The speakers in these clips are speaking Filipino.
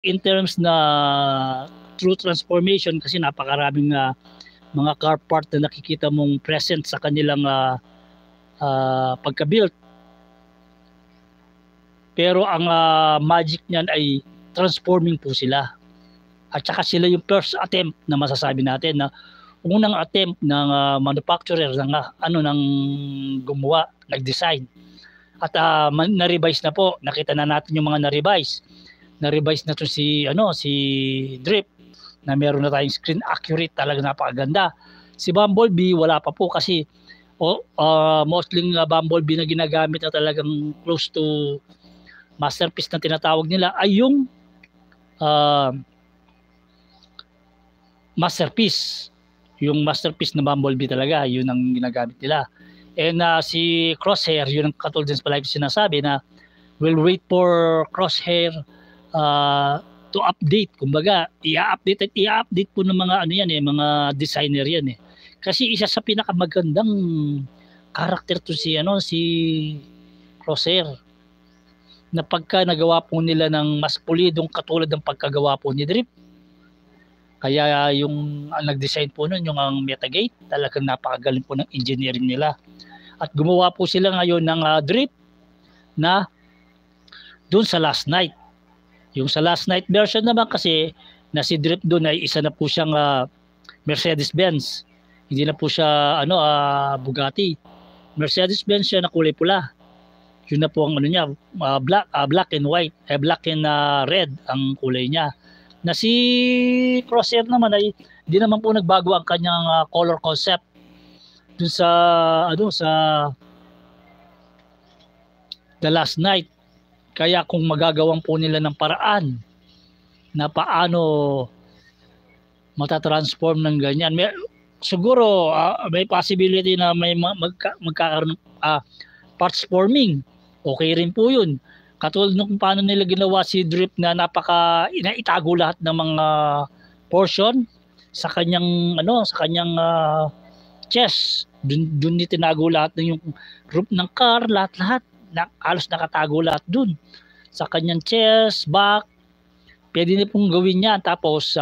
in terms na true transformation kasi napakaraming mga car part na nakikita mong present sa kanilang pagka-built. Pero ang magic niyan ay transforming po sila. At saka sila yung first attempt na masasabi natin na unang attempt ng manufacturer ng gumawa, nag-design. At na-revise na po. Nakita na natin yung mga na-revise. Na-revise na to si Drip na meron na tayong screen accurate, talaga napakaganda. Si Bumblebee wala pa po kasi mostly Bumblebee na ginagamit na talagang close to masterpiece na tinatawag nila ay yung masterpiece. Yung masterpiece na Bumblebee talaga, yun ang ginagamit nila. And si Crosshair, yun ang katulad din pala yung sinasabi na we'll wait for Crosshair to update. Kumbaga, i-update po ng mga mga designer yan eh. Kasi isa sa pinakamagandang character to si Crosshair. Na pagka nagawa po nila ng mas pulidong katulad ng pagkagawa po ni Drip. Kaya yung nag-design po nun, yung ang Metagate, talagang napakagaling po ng engineering nila. At gumawa po sila ngayon ng Drip na dun sa Last Night. Yung sa Last Night version naman kasi na si Drip dun ay isa na po siyang Mercedes-Benz. Hindi na po siya Bugatti. Mercedes-Benz siya na kulay pula. Yun na po ang niya, black and white, black and red ang kulay niya. Na si Crosshair naman ay hindi naman po nagbago ang kanyang color concept dun sa sa The Last Night. Kaya kung magagawan po nila ng paraan na paano matatransform ng ganyan, siguro may possibility na may magkakaroon parts forming. Okay rin po yun. Katulad nung paano nila ginawa si Drip na inaitago lahat ng mga portion sa kanyang chest. Dun ni tinago lahat ng yung roof ng car, lahat halos nakatago lahat dun. Sa kanyang chest, back, pwede na pong gawin yan. Tapos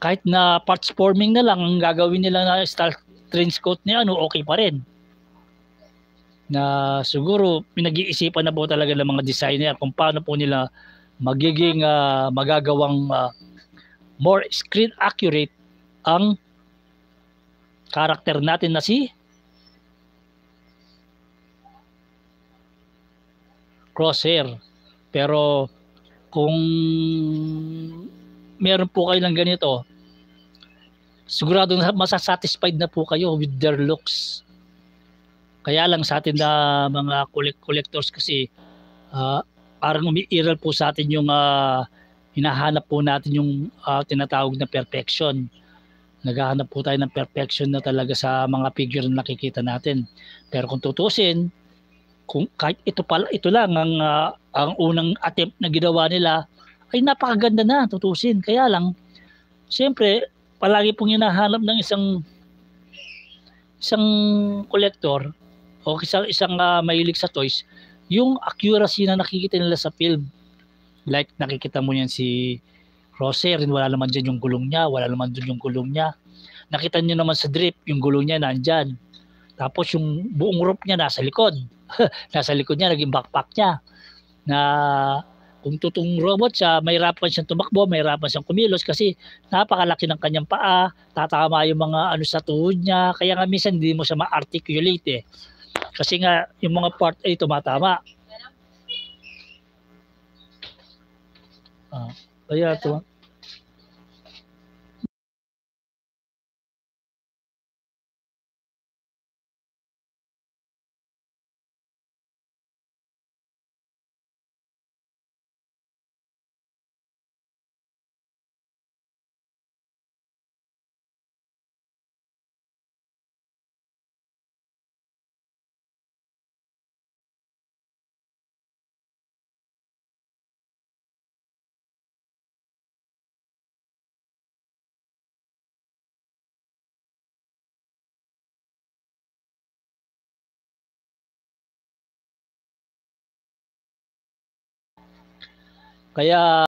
kahit na parts forming na lang ang gagawin nila na style trench coat niya, okay pa rin. Na siguro pinag-iisipan na po talaga ng mga designer kung paano po nila magiging magagawang more screen accurate ang character natin na si Crosshair. Pero kung meron po kayo ng ganito, sigurado masasatisfied na po kayo with their looks. Kaya lang sa atin na mga collectors kasi parang umiiral po sa atin yung hinahanap po natin yung tinatawag na perfection. Naghahanap po tayo ng perfection na talaga sa mga figure na nakikita natin. Pero kung tutusin, kung kahit ito lang ang unang attempt na ginawa nila, ay napakaganda na tutusin. Kaya lang, siyempre, palagi pong hinahanap ng isang collector o isang mahilig sa toys, yung accuracy na nakikita nila sa film. Like nakikita mo yan si Crosshair, wala naman dyan yung gulong niya, wala naman dun yung gulong niya. Nakita niyo naman sa Drip, yung gulong niya nandyan. Tapos yung buong roof niya nasa likod. Nasa likod niya, naging backpack niya. Na kung tutong robot siya, mahirapan siyang tumakbo, mahirapan siyang kumilos kasi napakalaki ng kanyang paa, tatama yung mga sa tuhod niya, kaya nga minsan hindi mo siya ma-articulate eh. Kasi nga yung mga part ay tumatama. Kaya ito, Kaya